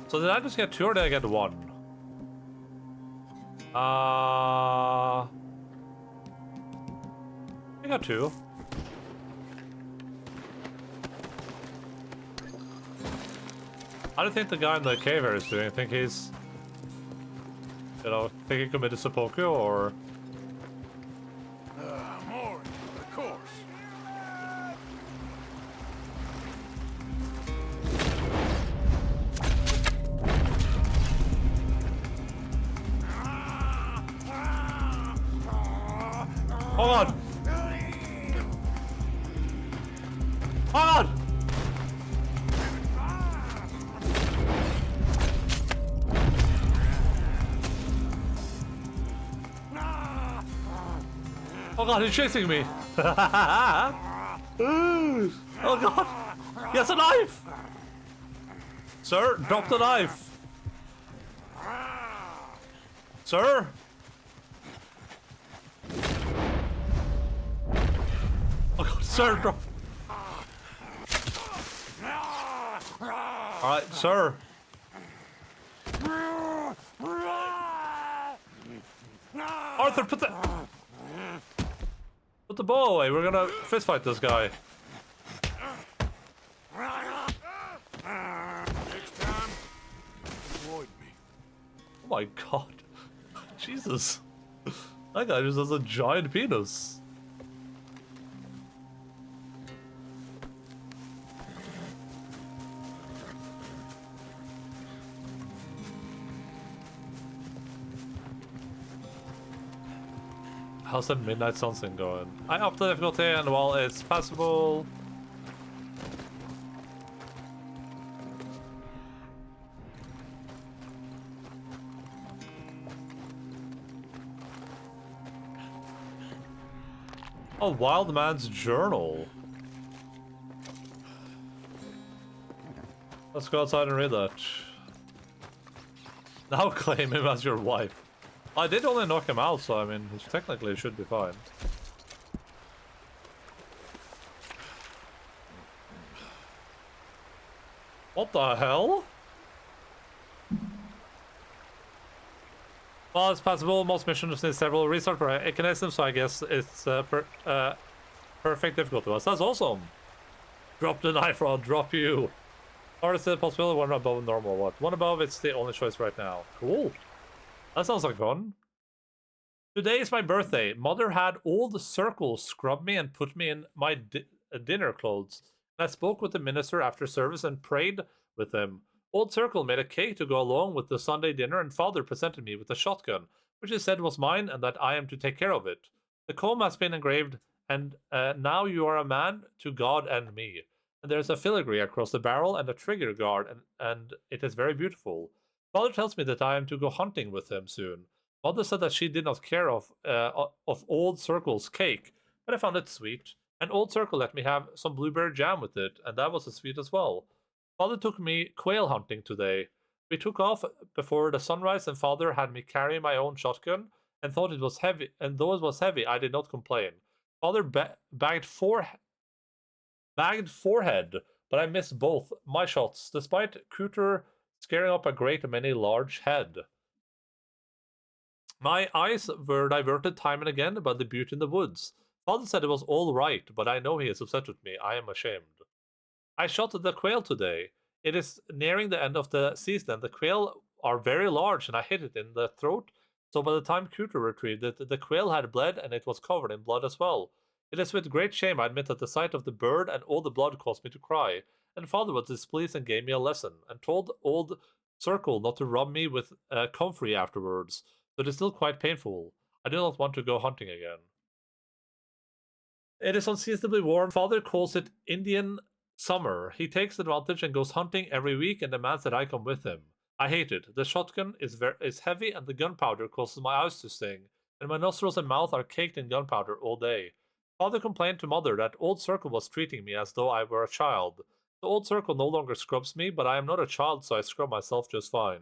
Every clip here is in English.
So did I just get 2 or did I get 1? I got 2. How do you think the guy in the cave here is doing? I think he's... You know, think he committed seppuku, or... More, of course. Hold on! Hold on! Oh god, he's chasing me! Oh god! He has a knife! Sir, drop the knife! Sir? Oh god, sir, drop... Alright, sir. Arthur, put the ball away. We're gonna fist fight this guy. Next time, avoid me. Oh my god. Jesus. That guy just has a giant penis. How's that midnight sunset going? I upped the difficulty and while it's passable. A wild man's journal. Let's go outside and read that. Now claim him as your wife. I did only knock him out, so I mean, he technically should be fine. What the hell? Well, it's possible. Most missions need several resource mechanisms, so I guess it's perfect difficulty. That's awesome. Drop the knife or I'll drop you. Or is it possible one above normal? What? One above, it's the only choice right now. Cool. That sounds like fun. Today is my birthday. Mother had all the circles scrub me and put me in my dinner clothes. I spoke with the minister after service and prayed with him. Old Circle made a cake to go along with the Sunday dinner, and Father presented me with a shotgun, which he said was mine and that I am to take care of it. The comb has been engraved, and now you are a man to God and me. And there's a filigree across the barrel and a trigger guard, and it is very beautiful. Father tells me that I am to go hunting with him soon. Mother said that she did not care of Old Circle's cake, but I found it sweet. And Old Circle let me have some blueberry jam with it, and that was sweet as well. Father took me quail hunting today. We took off before the sunrise, and Father had me carry my own shotgun, and thought it was heavy. And though it was heavy, I did not complain. Father bagged forehead, but I missed both my shots, despite Cooter scaring up a great many large head. My eyes were diverted time and again by the beauty in the woods. Father said it was all right, but I know he is upset with me. I am ashamed. I shot the quail today. It is nearing the end of the season, and the quail are very large, and I hit it in the throat. So by the time Cooter retrieved it, the quail had bled, and it was covered in blood as well. It is with great shame I admit that the sight of the bird and all the blood caused me to cry. And Father was displeased and gave me a lesson, and told Old Circle not to rub me with comfrey afterwards. So it is still quite painful. I do not want to go hunting again. It is unseasonably warm. Father calls it Indian summer. He takes advantage and goes hunting every week and demands that I come with him. I hate it. The shotgun is heavy and the gunpowder causes my eyes to sting, and my nostrils and mouth are caked in gunpowder all day. Father complained to Mother that Old Circle was treating me as though I were a child. The Old Circle no longer scrubs me, but I am not a child, so I scrub myself just fine.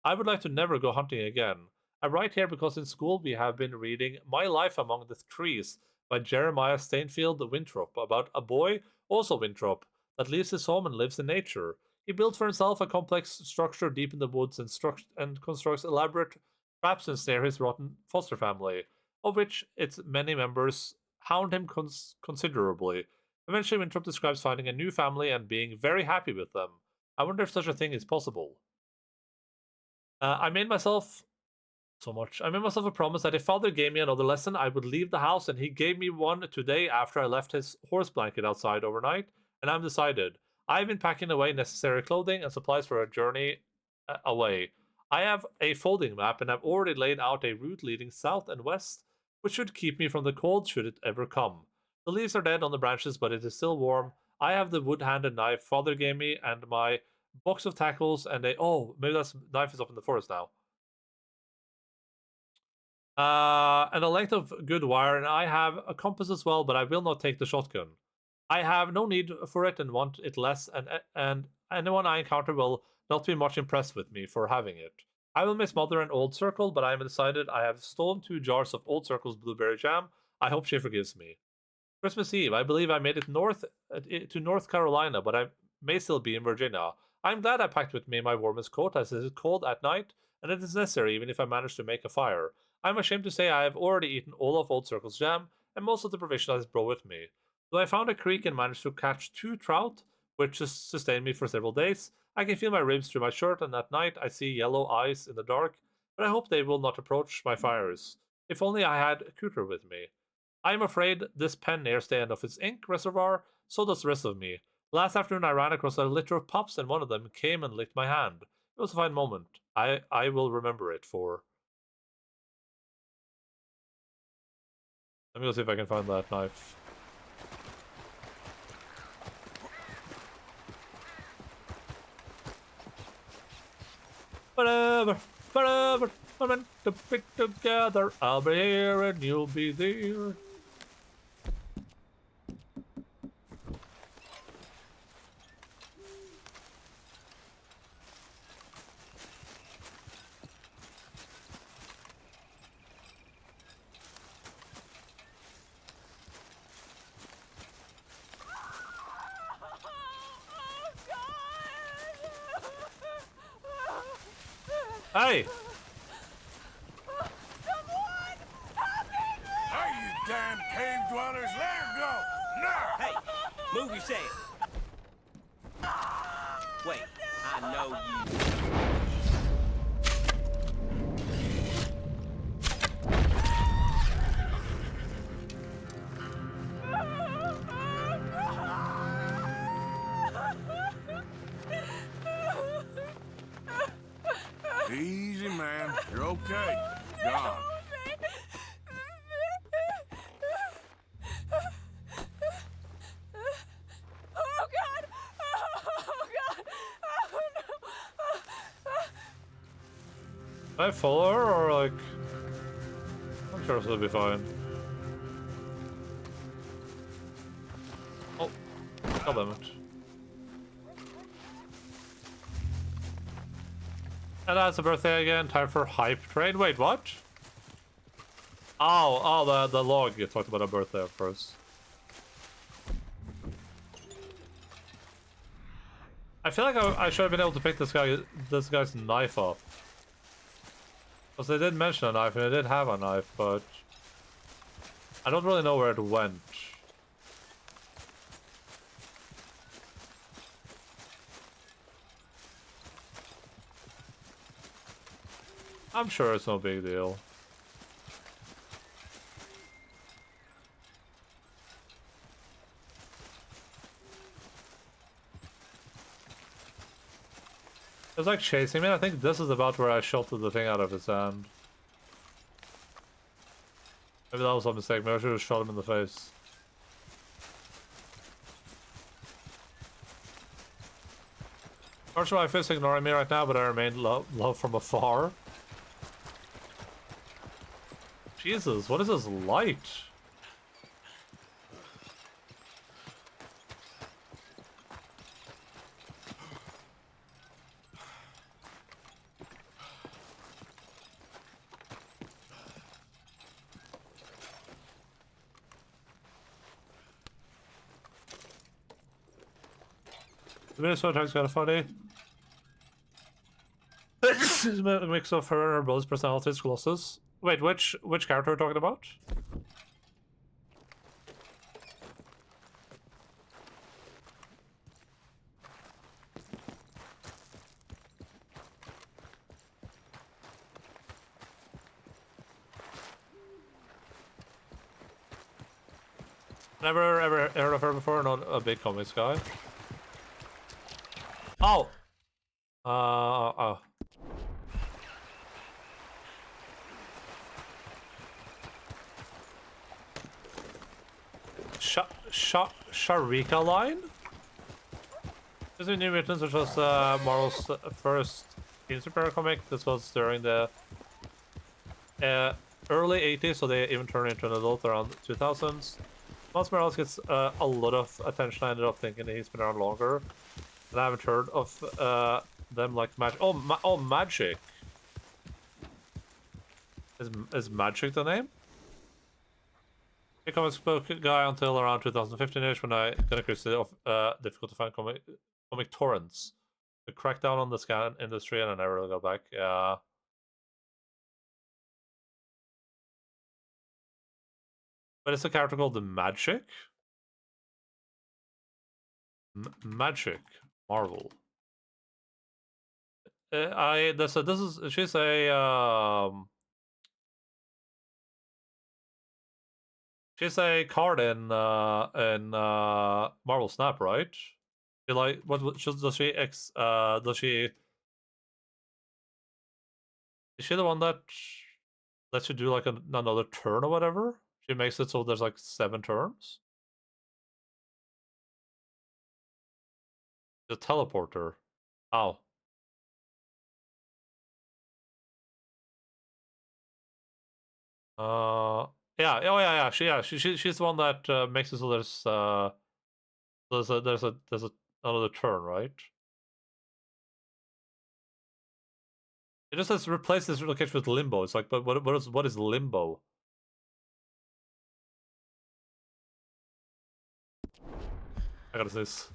I would like to never go hunting again. I write here because in school we have been reading My Life Among the Trees by Jeremiah Stainfield Winthrop, about a boy, also Winthrop, that leaves his home and lives in nature. He built for himself a complex structure deep in the woods and constructs elaborate traps to ensnare his rotten foster family, of which its many members hound him considerably. Eventually, Winthrop describes finding a new family and being very happy with them. I wonder if such a thing is possible. I made myself so much. I made myself a promise that if Father gave me another lesson, I would leave the house, and he gave me one today after I left his horse blanket outside overnight, and I'm decided. I've been packing away necessary clothing and supplies for a journey away. I have a folding map, and I've already laid out a route leading south and west, which should keep me from the cold should it ever come. The leaves are dead on the branches, but it is still warm. I have the wood-handed knife Father gave me, and my box of tackles, and a maybe that knife is up in the forest now. And a length of good wire, and I have a compass as well, but I will not take the shotgun. I have no need for it and want it less, and anyone I encounter will not be much impressed with me for having it. I will miss Mother and Old Circle, but I am decided. I have stolen 2 jars of Old Circle's blueberry jam. I hope she forgives me. Christmas Eve, I believe I made it north to North Carolina, but I may still be in Virginia. I'm glad I packed with me my warmest coat, as it is cold at night, and it is necessary even if I manage to make a fire. I'm ashamed to say I have already eaten all of Old Circle's jam, and most of the provisions I brought with me. Though I found a creek and managed to catch 2 trout, which sustained me for several days, I can feel my ribs through my shirt, and at night I see yellow eyes in the dark, but I hope they will not approach my fires. If only I had a cooter with me. I am afraid this pen nears the end of its ink reservoir, so does the rest of me. Last afternoon I ran across a litter of pups, and one of them came and licked my hand. It was a fine moment. I will remember it for... Let me go see if I can find that knife. Whatever, whatever, we're meant to be together. I'll be here and you'll be there. Hey! Someone! Help me! Hey, you damn cave dwellers, let her go! Now! Hey, move yourself. Wait, I know you. Easy, man. You're okay. God. Oh God! Oh God! Oh no! Can I follow her, or like... I'm sure she'll be fine. Oh, God damn it. And that's a birthday again. Time for hype train. Wait, what? Oh, the log. You talked about a birthday, of course. I feel like I should have been able to pick this guy's knife up. Because they did mention a knife, and it did have a knife, but I don't really know where it went. I'm sure it's no big deal. It was like chasing me. I think this is about where I shot the thing out of his hand. Maybe that was a mistake. Maybe I should have shot him in the face. Unfortunately, my fist ignoring me right now, but I remain love from afar. Jesus, what is this light? The Minnesota is kind of funny. It's a mix of her and her brother's personalities, Colossus. Wait, which character are you talking about? Never ever heard of her before, not a big comics guy. Oh! Oh. Sharika line? This is New Mutants, which was Marvel's first teen superhero comic. This was during the early 80s, so they even turned into an adult around 2000s. Miles Morales gets a lot of attention. I ended up thinking he's been around longer. And I haven't heard of them like Magic. Oh, Magic. Is Magic the name? A comics book guy until around 2015-ish when I got accused of difficult to find comic torrents. The crackdown on the scan industry, and I never really got back. But it's a character called the Magic. Magic Marvel. She's a card in Marvel Snap, right? She like what does she does she is she the one that lets you do like another turn or whatever? She makes it so there's like 7 turns. The teleporter. Oh. Yeah. Oh yeah. She's the one that makes it so there's another turn, right? It just says replace this location with limbo. It's like, but what is limbo? I gotta say this.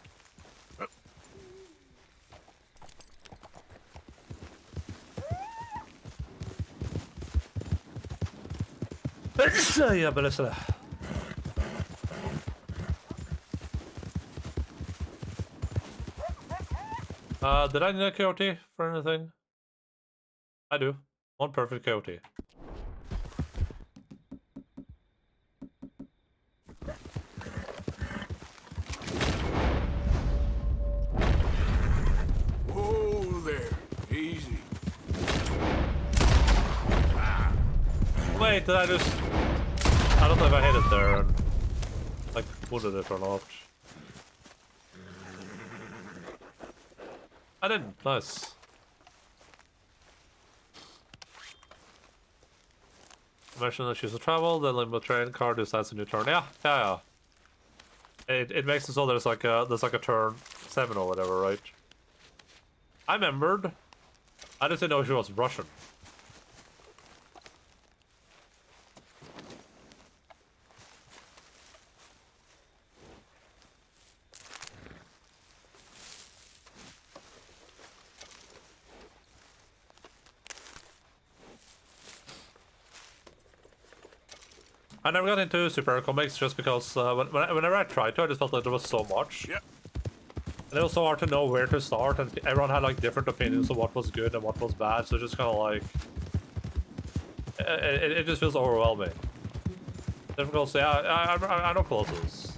Ja, but listen. Did I need a coyote for anything? I do. 1 perfect coyote. Whoa there. Easy. Wait, did I just... I don't know if I hit it there and... like, wounded it or not. I didn't. Nice. Mention that she's a travel, the limbo train card decides a new turn. Yeah. It makes it so there's like a turn 7 or whatever, right? I remembered. I just didn't know she was Russian. I never got into superhero comics just because whenever I tried to, I just felt like there was so much. Yep. And it was so hard to know where to start, and everyone had like different opinions of what was good and what was bad, so just kind of like... It just feels overwhelming. Difficult to say, I know Colossus.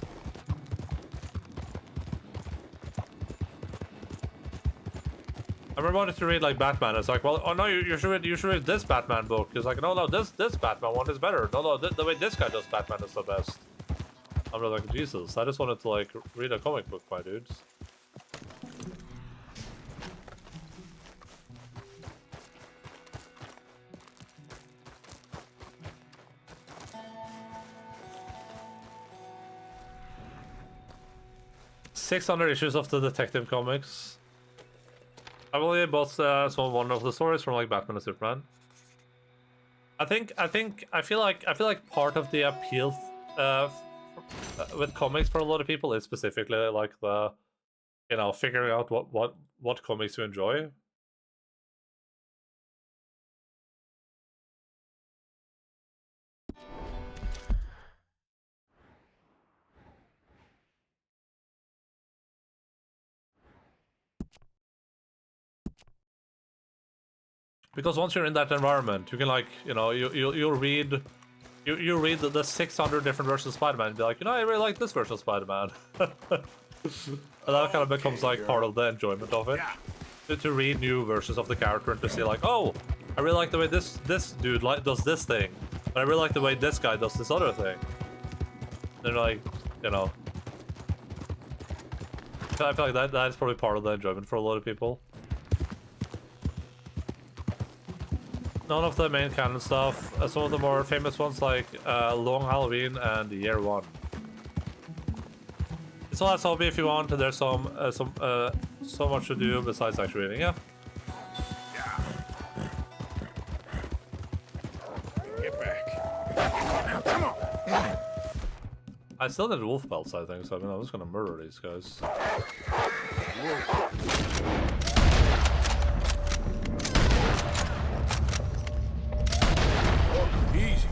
I remember wanting to read like Batman. It's like, well, oh no, you should read this Batman book. It's like, no, this Batman one is better. No, the way this guy does Batman is the best. I'm really like, Jesus. I just wanted to like read a comic book, my dudes. "600 issues of the Detective Comics. I believe both one of the stories from like Batman and Superman. I feel like part of the appeal with comics for a lot of people is specifically like the you know, figuring out what comics you enjoy. Because once you're in that environment, you can, like, you know, you'll read you read the 600 different versions of Spider-Man and be like, you know, I really like this version of Spider-Man. And that kind of becomes like part of the enjoyment of it. Yeah. To read new versions of the character and to see like, oh, I really like the way this dude does this thing, but I really like the way this guy does this other thing. And like, you know, I feel like that is probably part of the enjoyment for a lot of people. None of the main canon stuff. Some of the more famous ones like Long Halloween and Year One. It's all that's hobby if you want. There's so much to do besides actually reading. Yeah. Get back. Now, come on. I still need wolf belts, I think. So I mean, I'm just gonna murder these guys. Easy.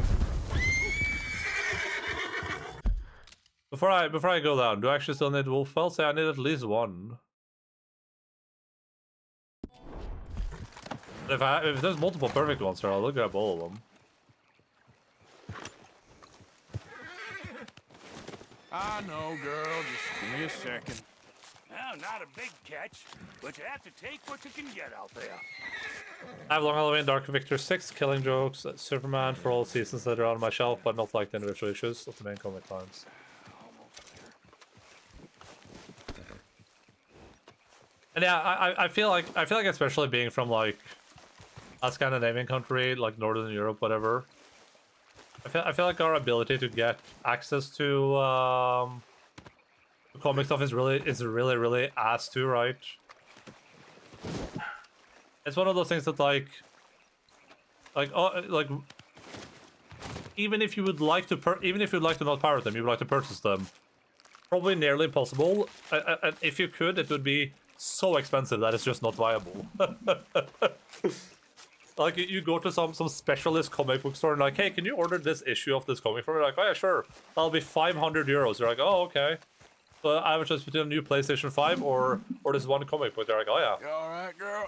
Before I go down, do I actually still need wolf belts? Yeah, I need at least one. If there's multiple perfect ones here, I'll grab all of them. I know, girl. Just give me a second. Well, not a big catch, but you have to take what you can get out there. I have Long Halloween, Dark Victor 6, Killing Jokes, Superman for all seasons that are on my shelf, but not like the individual issues of the main comic lines. And yeah, I feel like especially being from like a Scandinavian country, like Northern Europe, whatever. I feel like our ability to get access to comic stuff is really ass too, right? It's one of those things that like even if you would like to not pirate them, you would like to purchase them. Probably nearly impossible. And if you could, it would be so expensive that it's just not viable. Like you go to some specialist comic book store and like, hey, can you order this issue of this comic for me? Like, oh yeah, sure. That'll be 500 euros. They're like, oh okay. So I would just put in a new PlayStation 5 or this one comic book. They're like, oh yeah. You all right, girl?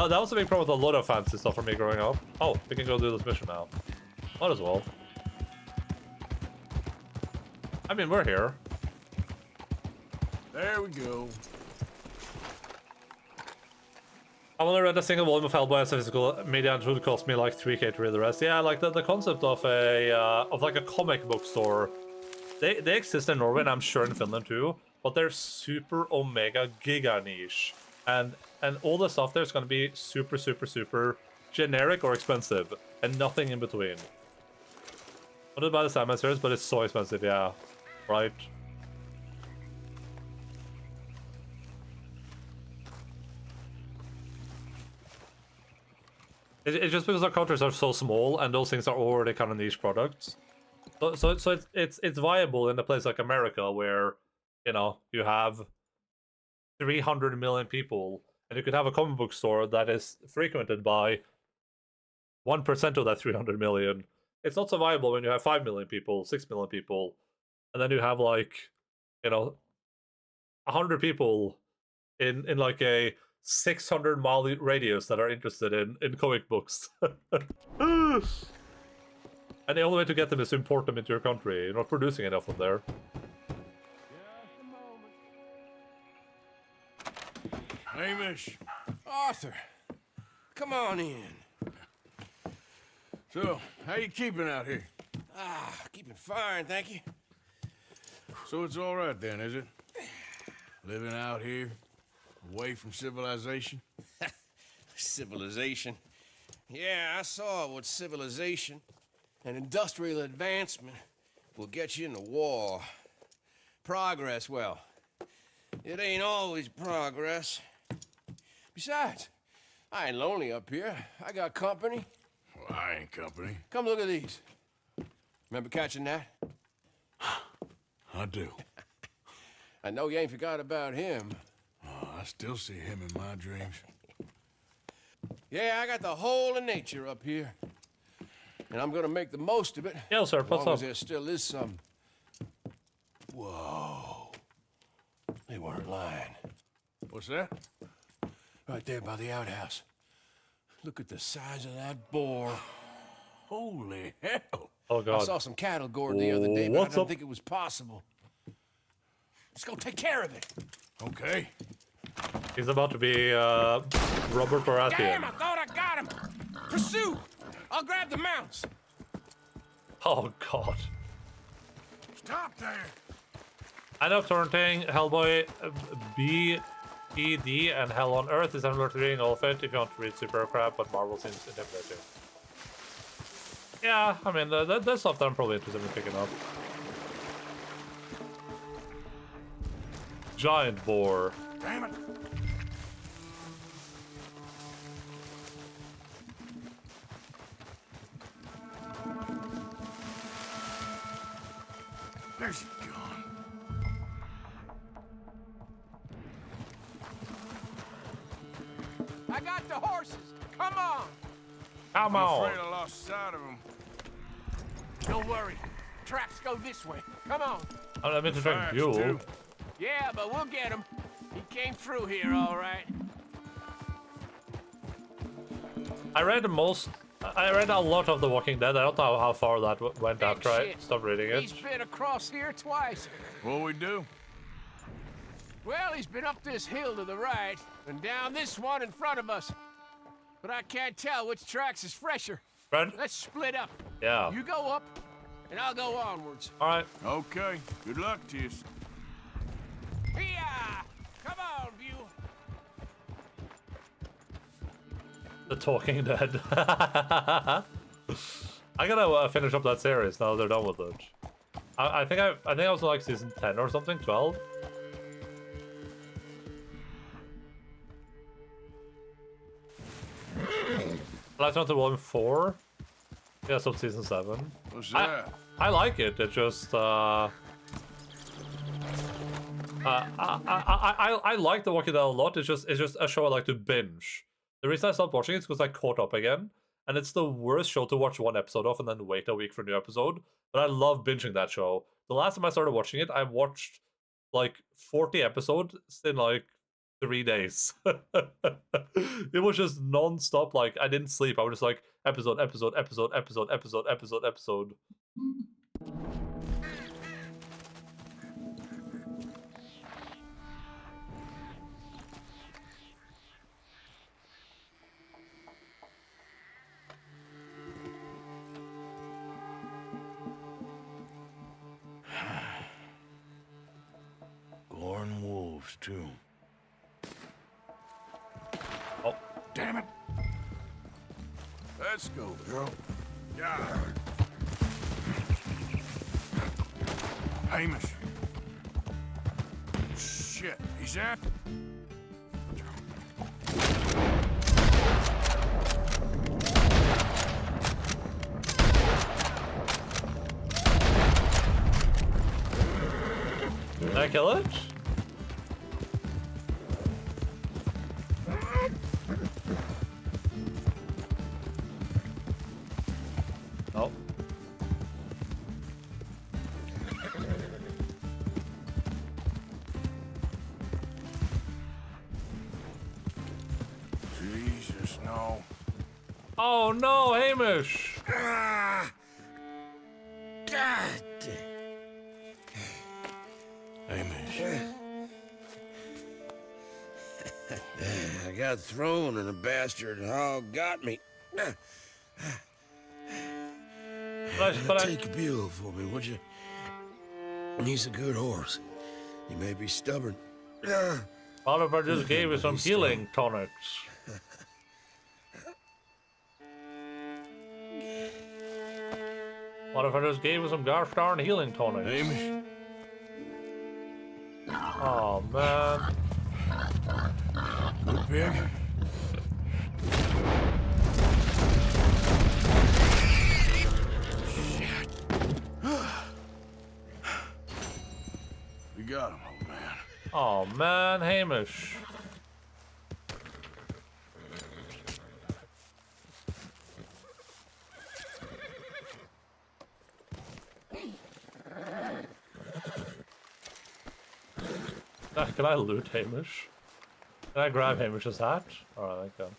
That was a big problem with a lot of fancy stuff for me growing up. Oh, we can go do this mission now. Might as well. I mean, we're here. There we go. I've only read a single volume of Hellboy as a physical media, and it would cost me like 3k to read the rest. Yeah, like the concept of like a comic book store. They exist in Norway and I'm sure in Finland too, but they're super omega giga niche. And all the stuff there is gonna be super generic or expensive, and nothing in between. Not about the Sandman series, but it's so expensive, yeah. Right? It's just because our countries are so small and those things are already kind of niche products. So it's viable in a place like America where, you know, you have 300 million people and you could have a comic book store that is frequented by 1% of that 300 million. It's not so viable when you have 5 million people, 6 million people, and then you have like, you know, 100 people in like a 600-mile radius that are interested in comic books. And the only way to get them is to import them into your country. You're not producing enough of them there. Hamish. Arthur, come on in. So, how you keeping out here? Keeping fine, thank you. So it's all right then, is it? Living out here, away from civilization? Civilization. Yeah, I saw what civilization and industrial advancement will get you in the war. Progress, well, it ain't always progress. Besides, I ain't lonely up here. I got company. Well, I ain't company. Come look at these. Remember catching that? I do. I know you ain't forgot about him. Oh, I still see him in my dreams. Yeah, I got the whole of nature up here. And I'm gonna make the most of it. Yeah, sir, As what's long up? as there still is some. Whoa. They weren't lying. What's that? Right there by the outhouse. Look at the size of that boar. Holy hell. Oh I god. saw some cattle gored the other day, but I What's didn't up? think it was possible. Let's go take care of it. Okay. He's about to be Robert Baratheon. Damn, I thought I got him. Pursue. I'll grab the mounts. Oh god. Stop there. End of Torrenting, Hellboy, BED, and Hell on Earth is similar to reading all of it if you want to read super crap, but Marvel seems intimidating. Yeah, I mean, that's stuff that I'm probably interested in picking up. Giant boar. Damn it. There's she gone. I got the horses. Come on. Come I'm on. afraid I lost sight of him. Don't worry. Tracks go this way. Come on. I meant to try Fast, Buell. too. Yeah, but we'll get him. He came through here all right. I read a lot of The Walking Dead. I don't know how far that went Big after I shit. stopped reading it. He's been across here twice. What'll we do? Well, he's been up this hill to the right and down this one in front of us. But I can't tell which tracks is fresher. Fred? Let's split up. Yeah. You go up, and I'll go onwards. Alright. Okay. Good luck to you. Hiya! Come on, View. The Talking Dead. I gotta finish up that series now they're done with it. I think I was in like season 10 or something, 12. Last one to 1-4. Yeah, so season 7. What's that? I like it. It just I like The Walking Dead a lot. It's just a show I like to binge. The reason I stopped watching it is because I caught up again, and it's the worst show to watch one episode of and then wait a week for a new episode. But I love binging that show. The last time I started watching it, I watched like 40 episodes in like 3 days. It was just non-stop. Like I didn't sleep. I was just like episode. Goring wolves, too. Oh, Damn it. Let's go, girl. Yeah. Hamish. Shit, he's after. did I kill it? Oh. Jesus, no. Oh no, Hamish! Ah! God Hamish. I got thrown and a bastard hog got me. But I, Take a Buell for me, would you? He's a good horse. He may be stubborn. Oliver just gave you some healing tonics. Oliver just gave you some gosh darn healing tonics. Hamish. Oh man. Good pig. We got him, old man. Oh man, Hamish. Can I loot Hamish? Can I grab Hamish's hat? Alright, I can.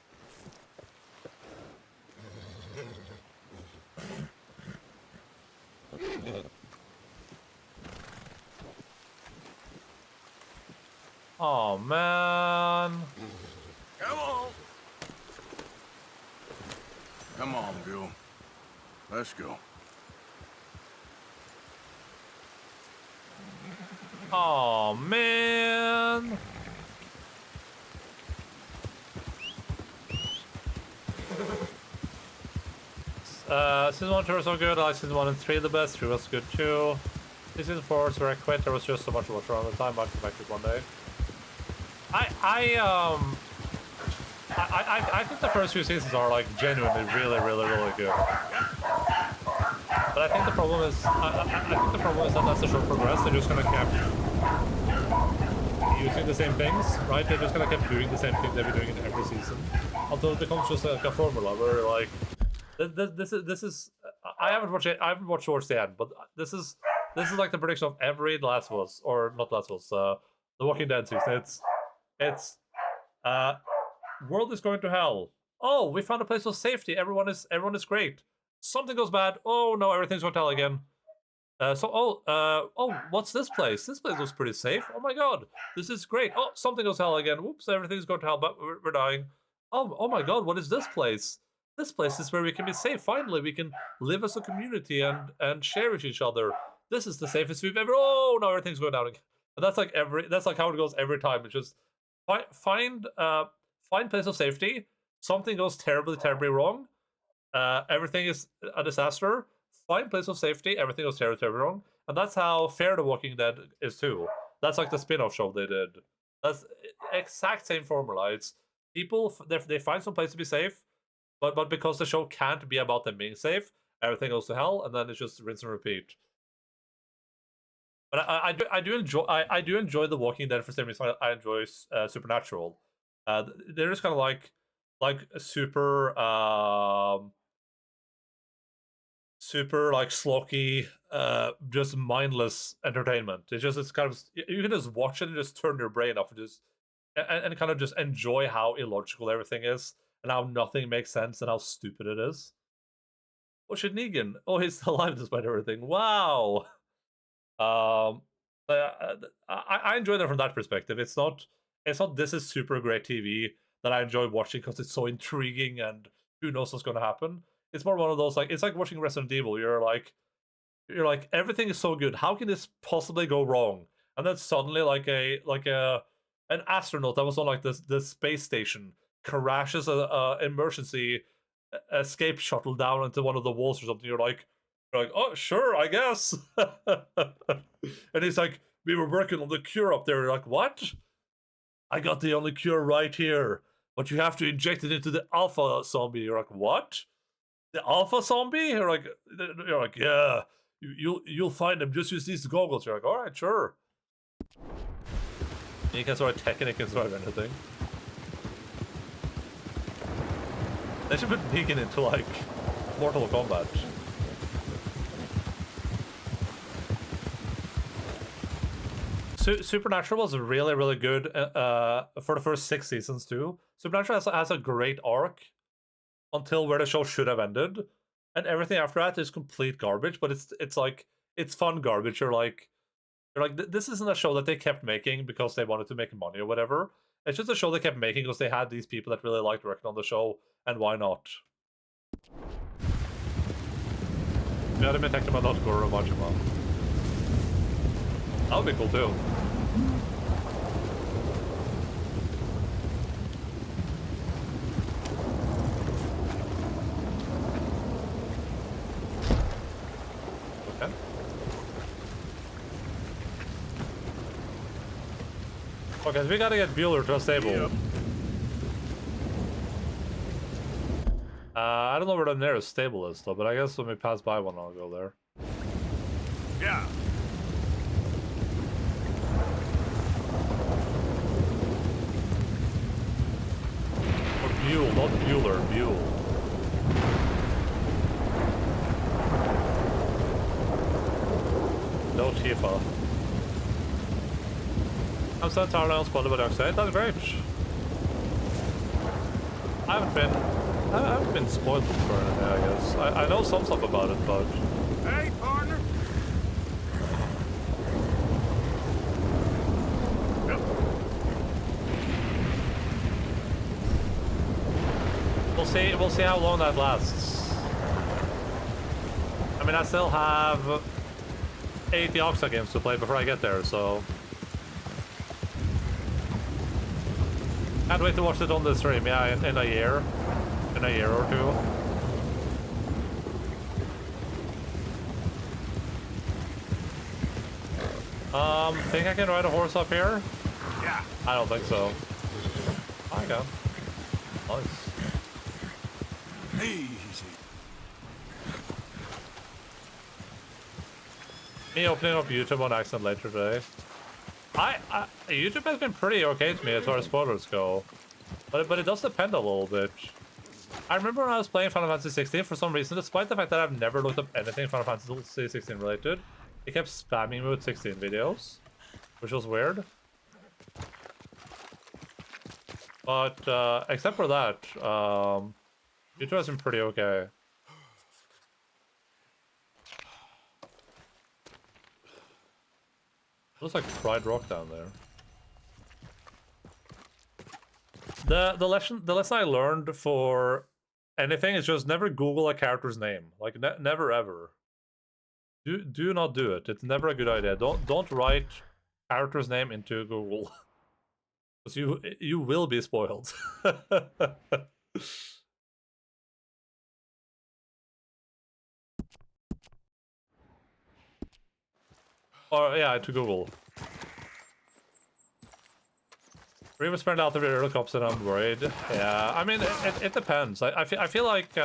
Oh man. Come on. Come on, Bill. Let's go. Oh man. Season 1 2 was so good. I like season 1 and 3 the best. 3 was good too. Season 4 is where I quit. There was just so much to watch around the time. I'll come back to it one day. I think the first few seasons are like genuinely really good. But I think the problem is that as the show progressed, they're just gonna keep using the same things, right? They're just gonna keep doing the same thing they've been doing in every season until it becomes just like a formula where like this is I haven't watched towards the end, but this is like the prediction of every Last of Us, or not Last of Us, The Walking Dead season. It's world is going to hell. Oh, we found a place of safety. Everyone is great. Something goes bad. Oh no, everything's going to hell again. What's this place? This place was pretty safe. Oh my god, this is great. Oh, something goes to hell again. Whoops, everything's going to hell, but we're dying. Oh my god, what is this place? This place is where we can be safe. Finally, we can live as a community and share with each other. This is the safest we've ever. Oh no, everything's going down again. And that's like how it goes every time. It's just find place of safety. Something goes terribly wrong. Everything is a disaster. Find place of safety. Everything goes terribly wrong. And that's how Fear the Walking Dead is too. That's like the spin-off show they did. That's exact same formula. It's people they find some place to be safe, but because the show can't be about them being safe, everything goes to hell, and then it's just rinse and repeat. But I do enjoy The Walking Dead for the same reason I enjoy Supernatural. They're just kind of like super like sloggy, just mindless entertainment. It's kind of, you can just watch it and just turn your brain off and just and kind of just enjoy how illogical everything is and how nothing makes sense and how stupid it is. Oh shit, Negan! Oh, he's still alive despite everything. Wow. I enjoy that from that perspective. It's not this is super great TV that I enjoy watching because it's so intriguing and who knows what's going to happen. It's more one of those, like, it's like watching Resident Evil. You're like everything is so good. How can this possibly go wrong? And then suddenly like an astronaut that was on like this space station crashes a emergency escape shuttle down into one of the walls or something. You're like, oh, sure, I guess. And he's like, we were working on the cure up there. You're like, what? I got the only cure right here, but you have to inject it into the alpha zombie. You're like, what? The alpha zombie? You're like, yeah. You'll find him. Just use these goggles. You're like, all right, sure. And you can sort of tech and it can survive anything. They should put Negan into like Mortal Kombat. Supernatural was really good for the first 6 seasons too. Supernatural has a great arc until where the show should have ended, and everything after that is complete garbage. But it's like, it's fun garbage. You're like this isn't a show that they kept making because they wanted to make money or whatever. It's just a show they kept making because they had these people that really liked working on the show, and why not? Vi hade med tecknat med går och matcha man. That would be cool too. Okay. Okay, so we gotta get Bueller to a stable. Yep. I don't know where the nearest stable is though, but I guess when we pass by one, I'll go there. Yeah. Mule, not Bueller, Mule. No Tifa. I'm so entirely unspoiled by Darkseid. That's great. I haven't been spoiled for anything, I guess. I know some stuff about it, but... Hey, partner. We'll see how long that lasts. I mean, I still have 80 Oxa games to play before I get there, so... Can't wait to watch it on the stream, yeah, in a year. In a year or two. Think I can ride a horse up here? Yeah. I don't think so. I can. Nice. Easy. Me opening up YouTube on accident later today. YouTube has been pretty okay to me as far as spoilers go, but it does depend a little bit. I remember when I was playing Final Fantasy 16, for some reason, despite the fact that I've never looked up anything Final Fantasy 16 related, it kept spamming me with 16 videos, which was weird. But except for that, YouTube has been pretty okay. Looks like Pride Rock down there. The lesson I learned for anything is just never Google a character's name. Like never ever. Do not do it. It's never a good idea. Don't write character's name into Google. Because you will be spoiled. Or yeah, to Google. Remus spent out the real cops and I'm worried. Yeah, I mean it depends. I feel like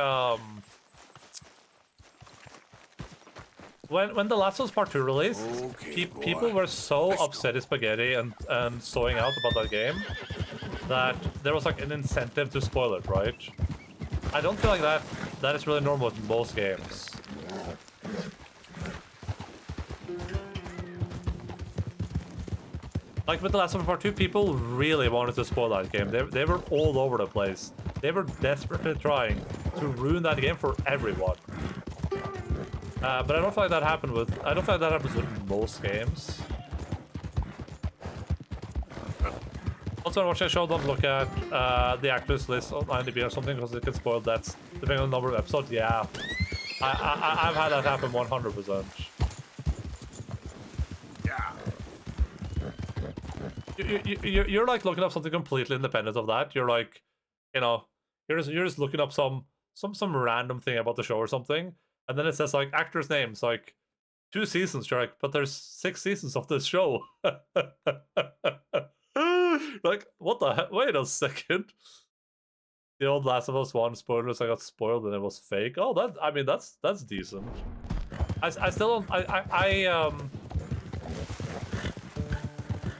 when The Last of Us Part 2 released, people were so upset at Spaghetti and sewing out about that game that there was like an incentive to spoil it, right? I don't feel like that is really normal with most games. Like with The Last of Us Part 2, people really wanted to spoil that game. They were all over the place. They were desperately trying to ruin that game for everyone. But I don't feel like that happened with. I don't feel like that happens with most games. Also, when watching a show, don't look at the actors list on IMDb or something because it can spoil that depending on the number of episodes. Yeah, I've had that happen 100%. You're like looking up something completely independent of that. You're like, you know, you're just looking up some random thing about the show or something, and then it says like actors' names, like 2 seasons. You're like, but there's 6 seasons of this show. Like, what the heck? Wait a second. The old Last of Us 1 spoilers. I got spoiled and it was fake. Oh, I mean that's decent. I still don't.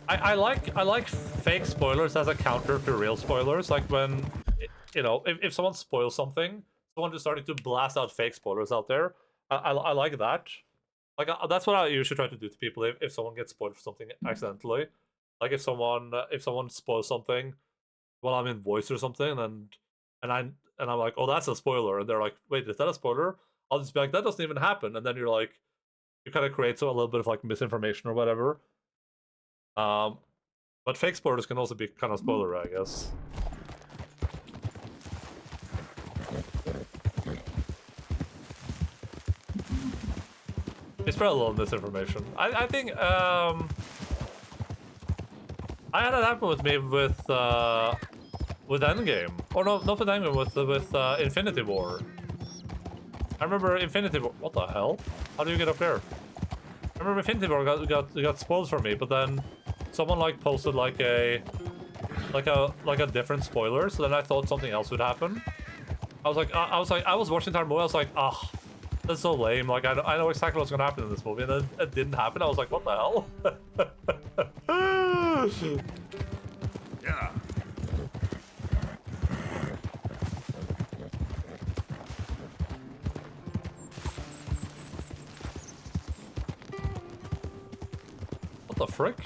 I like fake spoilers as a counter to real spoilers. Like when, you know, if someone spoils something, someone just starting to blast out fake spoilers out there. I like that. Like that's what I usually try to do to people if someone gets spoiled for something accidentally. Like if someone spoils something while I'm in voice or something, and I'm like, oh, that's a spoiler, and they're like, wait, is that a spoiler? I'll just be like, that doesn't even happen, and then you're like, you kind of create a little bit of like misinformation or whatever. But fake spoilers can also be kind of spoiler, I guess. It's spread a little misinformation. I think I had that happen with me with Endgame. Or no, not with Endgame, with Infinity War. I remember Infinity War. What the hell? How do you get up there? I remember Infinity War got spoiled for me, but then someone like posted like a different spoiler, so then I thought something else would happen. I was watching the entire movie, I was like, ah, that's so lame. Like I know exactly what's gonna happen in this movie, and then it didn't happen. I was like, what the hell? Yeah. What the frick?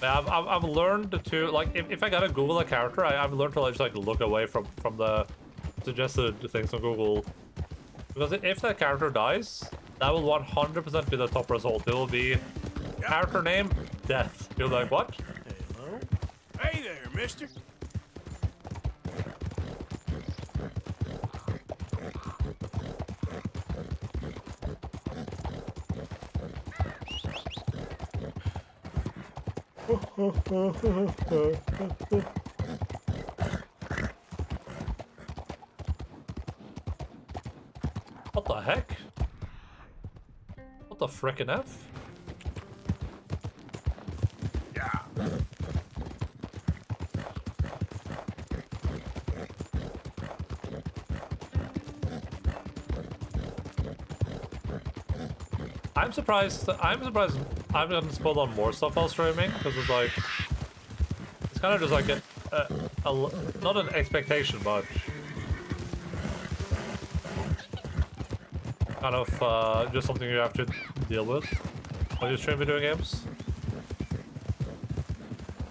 I've learned to, like, if I gotta Google a character, I've learned to, like, just, like, look away from the suggested things on Google. Because if that character dies, that will 100% be the top result. It will be character name, death. You're like, what? Hello? Hey there, mister. What the heck? What the frickin' F? Yeah. I'm surprised I've gotten spoiled on more stuff while streaming, because it's like, it's kind of just like not an expectation, but kind of just something you have to deal with when you stream video games.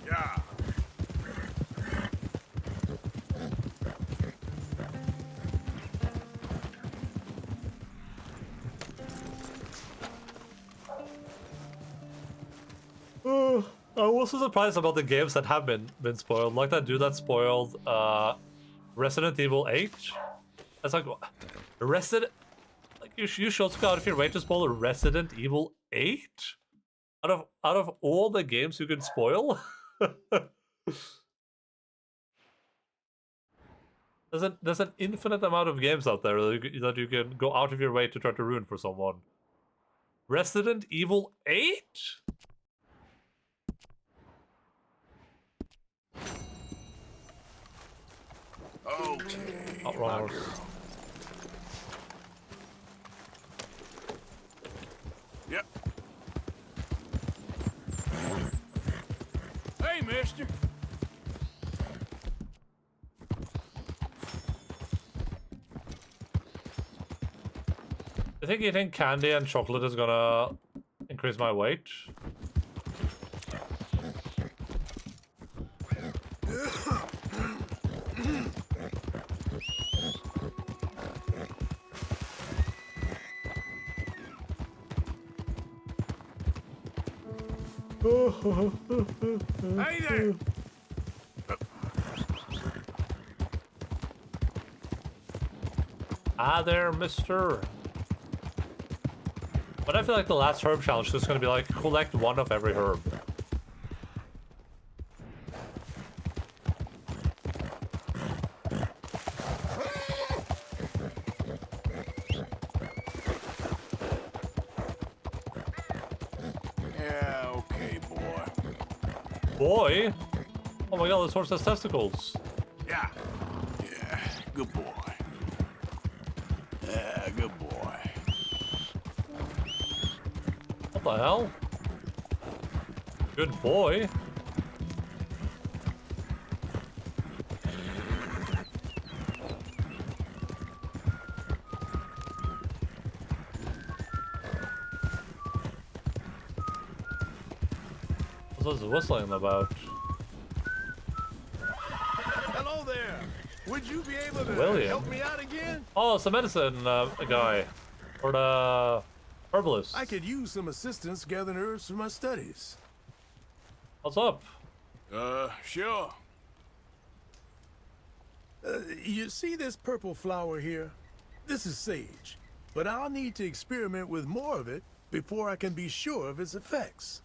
Yeah. I'm also surprised about the games that have been spoiled, like that dude that spoiled Resident Evil 8. It's like, Resident, like you should go out of your way to spoil Resident Evil 8 out of all the games you can spoil. There's an infinite amount of games out there that you can go out of your way to try to ruin for someone. Resident Evil 8? Okay. Oh, wrong horse. Yep. Hey, mister. I think eating candy and chocolate is gonna increase my weight. Hey there. Ah there, mister. But I feel like the last herb challenge is just gonna be like, collect one of every herb. Yeah, okay, boy. Boy? Oh my god, this horse has testicles. Yeah. Yeah, good boy. Yeah, good boy. What the hell? Good boy. What's this whistling about? Hello there. Would you be able to William. help me out again? Oh, it's the medicine guy. Or the herbalist. I could use some assistance gathering herbs for my studies. What's up? Sure. You see this purple flower here? This is sage, but I'll need to experiment with more of it before I can be sure of its effects.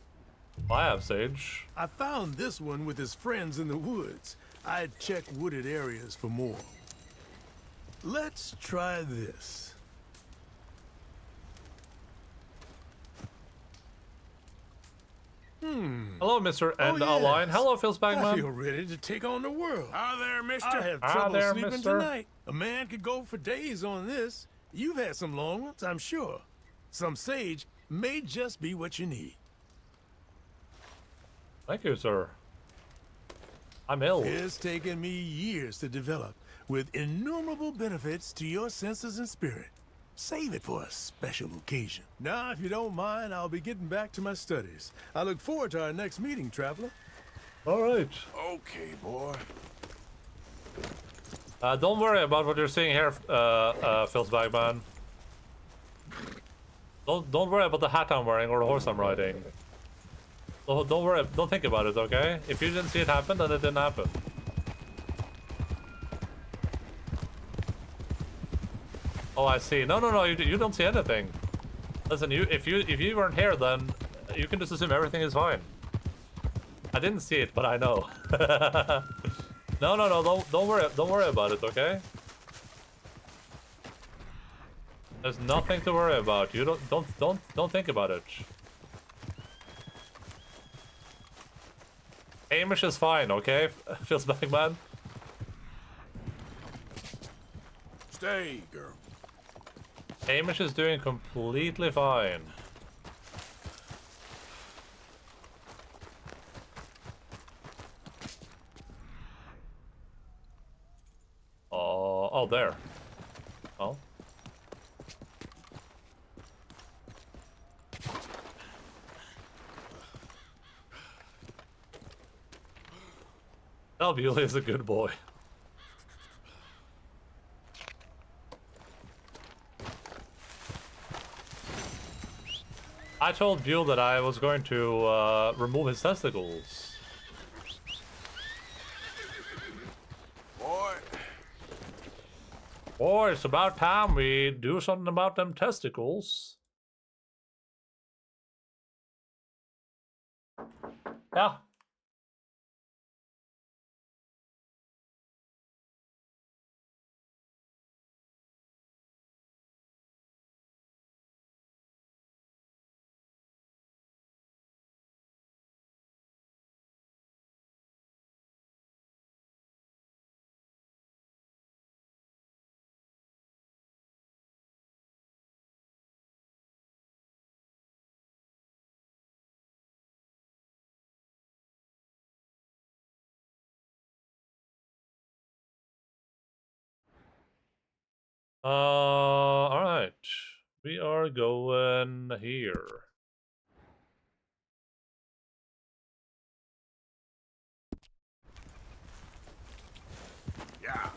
I have sage. I found this one with his friends in the woods. I'd check wooded areas for more. Let's try this. Hello, Mr. Endaline. yes. Hello, Phil I Spagman. feel ready to take on the world. Hi there, mister. I have Hi trouble there, sleeping mister. tonight. A man could go for days on this. You've had some long ones, I'm sure. Some sage may just be what you need. Thank you, sir. I'm ill. It's taken me years to develop, with innumerable benefits to your senses and spirit. Save it for a special occasion. Now, if you don't mind, I'll be getting back to my studies. I look forward to our next meeting, traveler. All right. Okay, boy. Don't worry about what you're seeing here, Filzbagman. Don't worry about the hat I'm wearing or the horse I'm riding. Don't worry. Don't think about it, okay? If you didn't see it happen, then it didn't happen. Oh, I see. No. You don't see anything. Listen, if you weren't here, then you can just assume everything is fine. I didn't see it, but I know. No. Don't worry about it, okay? There's nothing to worry about. You don't think about it. Amish is fine, okay? Feels back, man. Stay, girl. Amish is doing completely fine. Oh, there. Oh. Albule is a good boy. I told Buell that I was going to remove his testicles. Boy, it's about time we do something about them testicles. Yeah. All right. We are going here. Yeah.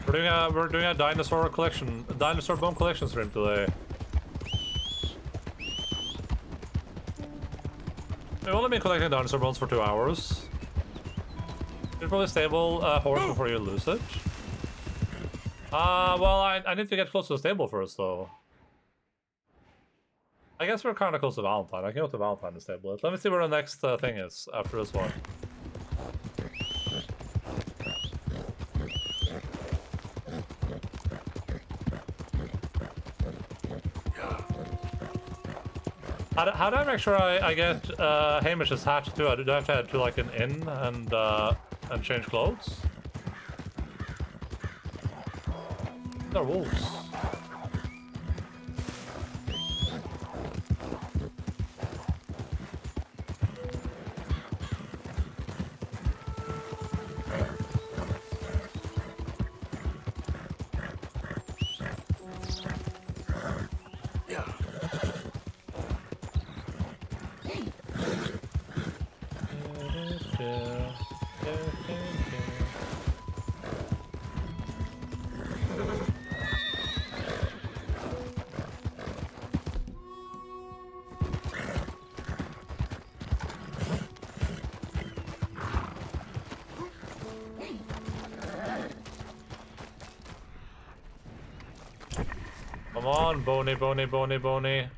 We're doing a dinosaur bone collection stream today. We've only been collecting dinosaur bones for 2 hours. You'll probably stable a horse before you lose it. Well, I need to get close to the stable first, though. I guess we're kind of close to Valentine. I can go to Valentine and stable it. Let me see where the next thing is after this one. How do I make sure I get Hamish's hat too? Do I have to head to like an inn and change clothes? They're wolves. Come on, Boney.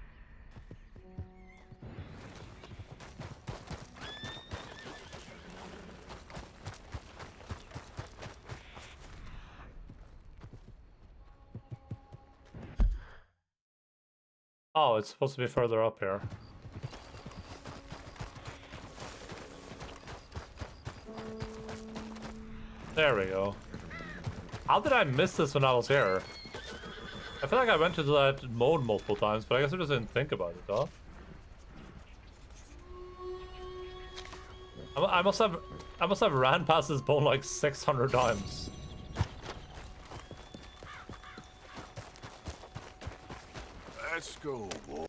Oh, it's supposed to be further up here. There we go. How did I miss this when I was here? I feel like I went to that mode multiple times, but I guess I just didn't think about it, huh? I must have ran past this bone like 600 times. Let's go, boy.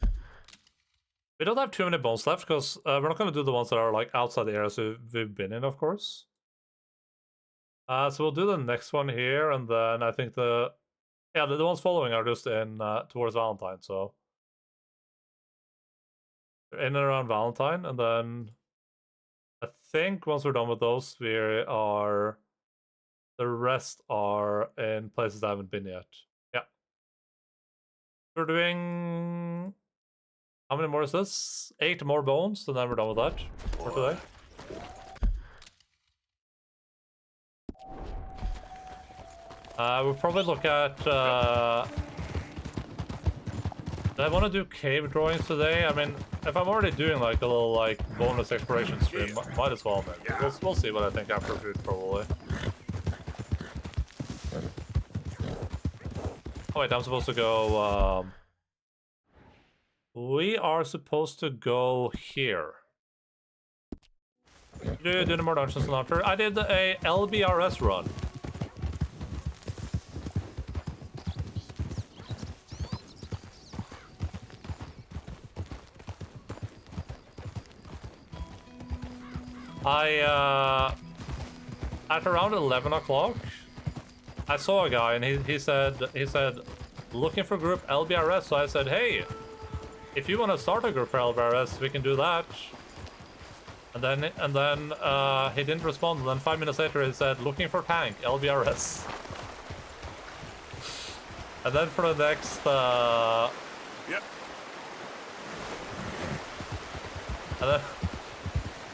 We don't have too many bones left because we're not going to do the ones that are like outside the areas we've been in, of course. So we'll do the next one here, and then I think the ones following are just in towards Valentine. So in and around Valentine, and then I think once we're done with those, the rest are in places I haven't been yet. Yeah, we're doing. How many more is this? 8 more bones, and then we're done with that for today. We'll probably look at... do I want to do cave drawings today? I mean, if I'm already doing like a little like bonus exploration stream, might as well, maybe. We'll see what I think after food, probably. Oh wait, I'm supposed to go... we are supposed to go here. Do no more dungeons and after. I did a LBRS run. At around 11 o'clock, I saw a guy and he said, looking for group LBRS. So I said, hey, if you want to start a group for LBRS, we can do that. And then he didn't respond. And then 5 minutes later, he said, looking for tank LBRS. And then for the next, Yep.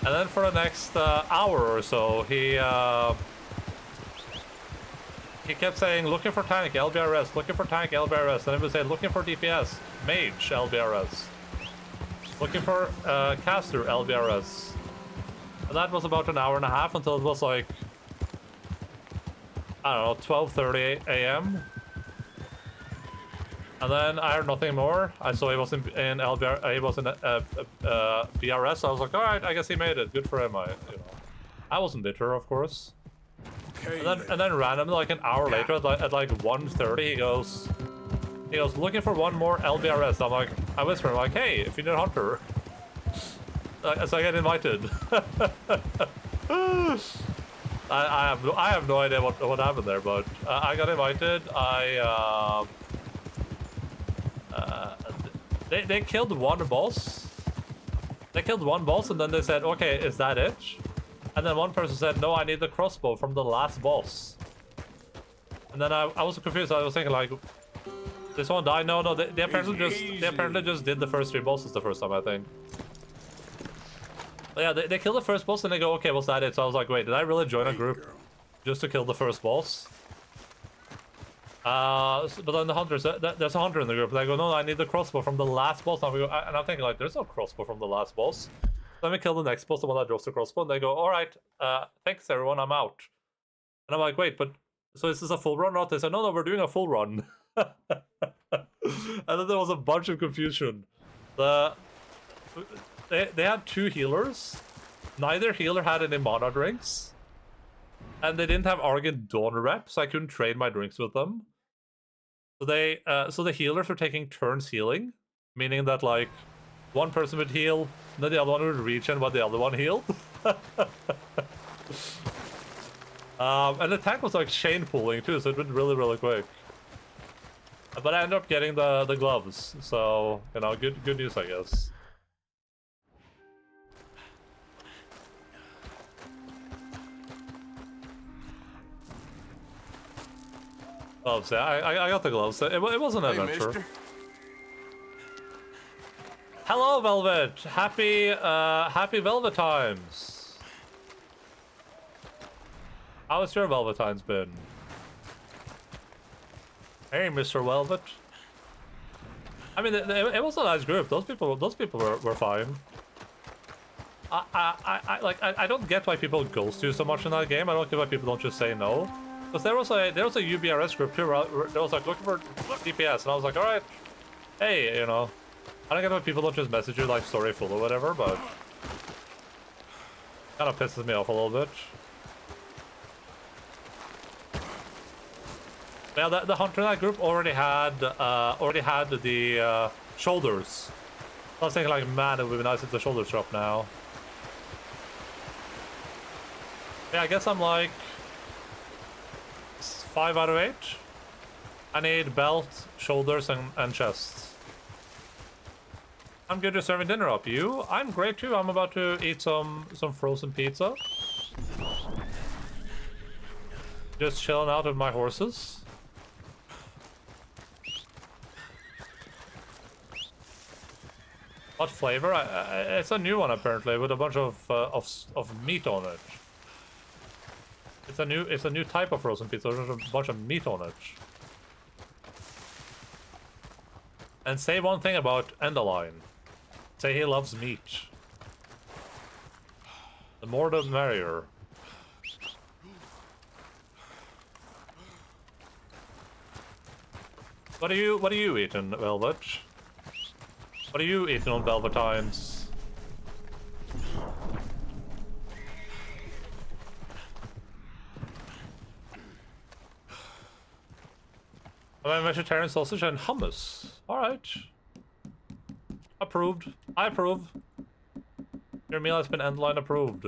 And then for the next hour or so, he kept saying, looking for tank LBRS, looking for tank LBRS. And then he would say, looking for DPS, mage LBRS, looking for caster LBRS. And that was about an hour and a half until it was like, I don't know, 12:30 a.m. And then I heard nothing more. I saw he was in LBR, he was in BRS. So I was like, all right, I guess he made it. Good for him. I wasn't bitter, of course. Okay. And then randomly, like an hour later, at like 1:30, he goes, looking for one more LBRS. I'm like, I whisper, I'm like, hey, if you need a hunter. So I get invited. I have no idea what happened there, but I got invited. They killed one boss. They killed one boss, and then they said, okay, is that it? And then one person said, no, I need the crossbow from the last boss. And then I was confused. I was thinking, like, this one died? No, they apparently just did the first 3 bosses the first time, I think. But yeah, they killed the first boss, and they go, okay, was that it? So I was like, wait, did I really join a group just to kill the first boss? But then the hunter said, there's a hunter in the group, and I go, no, I need the crossbow from the last boss. And I'm thinking, like, there's no crossbow from the last boss. Then we kill the next boss, the one that drops the crossbow, and they go, all right, thanks everyone, I'm out. And I'm like, wait, but, so is this a full run or not? They said, no, we're doing a full run. And then there was a bunch of confusion. They had 2 healers. Neither healer had any mana drinks. And they didn't have Argent Dawn rep, so I couldn't trade my drinks with them. So the healers were taking turns healing, meaning that like one person would heal, then the other one would regen while the other one healed. And the tank was like chain pulling too, so it went really, really quick. But I ended up getting the gloves, so you know, good news, I guess. Gloves, yeah, I got the gloves. It was an adventure. Mister. Hello, Velvet. Happy Velvet times. How has your Velvet times been? Hey, Mr. Velvet. I mean, it was a nice group. Those people were fine. I don't get why people ghost you so much in that game. I don't get why people don't just say no. Because there was a UBRS group too. There was like looking for DPS, and I was like, all right, hey, you know, I don't get why people don't just message you like story full or whatever, but kind of pisses me off a little bit. Yeah, the hunter in that group already had the shoulders. I was thinking like, man, it would be nice if the shoulders drop now. Yeah, I guess I'm like 5 out of 8. I need belt, shoulders, and chest. I'm good to serving dinner up. You? I'm great too. I'm about to eat some frozen pizza. Just chilling out with my horses. What flavor? It's a new one apparently, with a bunch of meat on it. It's a new type of frozen pizza. There's a bunch of meat on it. And say one thing about Endaline. Say he loves meat. The more the merrier. What are you eating, Velvet? What are you eating on Velvetines? I'm a vegetarian sausage and hummus. Alright. Approved. I approve. Your meal has been Endline approved.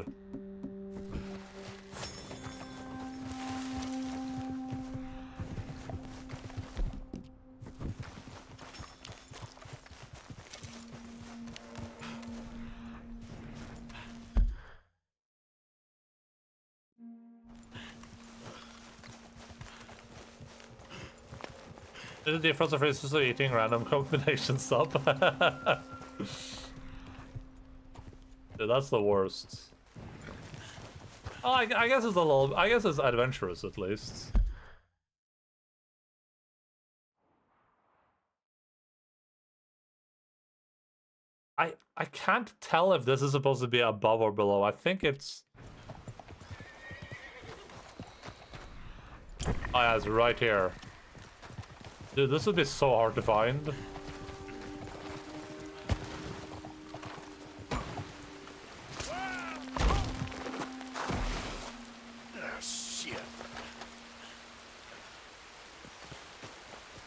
There's a difference of reasons of eating random combinations up. Dude, that's the worst. Oh, I guess it's a little. I guess it's adventurous at least. I can't tell if this is supposed to be above or below. I think it's. Oh yeah, it's right here. Dude, this would be so hard to find.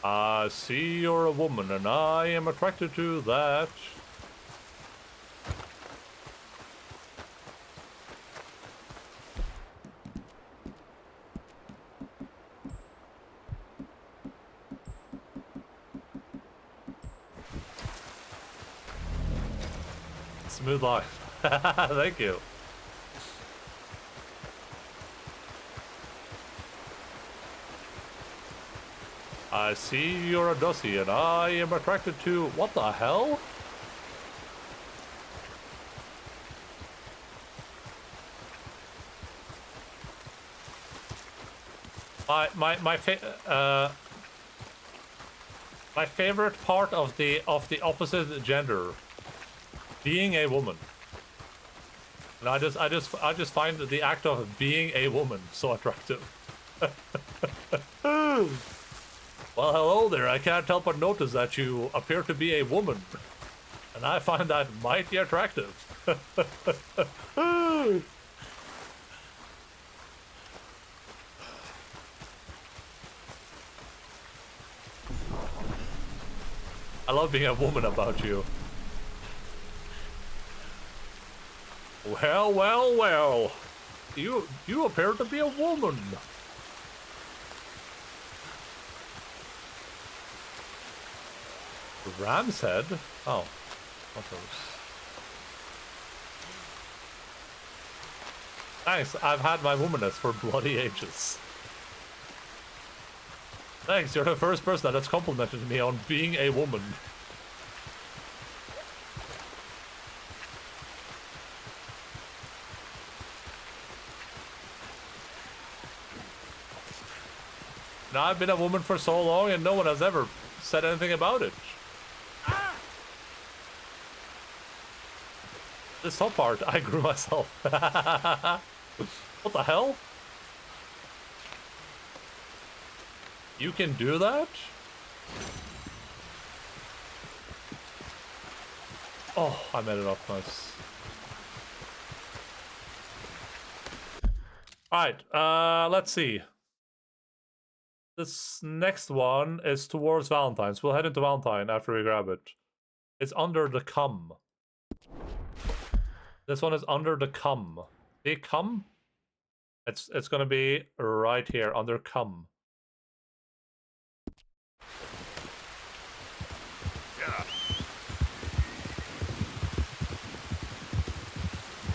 I see you're a woman, and I am attracted to that. Smooth life. Thank you. I see you're a Dussie, and I am attracted to... What the hell? My favorite part of the opposite gender being a woman. And I just find the act of being a woman so attractive. Well, hello there. I can't help but notice that you appear to be a woman. And I find that mighty attractive. I love being a woman about you. Well, well, well. You appear to be a woman. Ram's head? Oh. Okay. Thanks, I've had my womanness for bloody ages. Thanks, you're the first person that's complimented me on being a woman. Now, I've been a woman for so long and no one has ever said anything about it. This top part, I grew myself. What the hell? You can do that? Oh, I made it up. Nice. Alright, let's see. This next one is towards Valentine's. We'll head into Valentine after we grab it. It's under the cum. This one is under the cum. See cum? It's gonna be right here under cum. Yeah.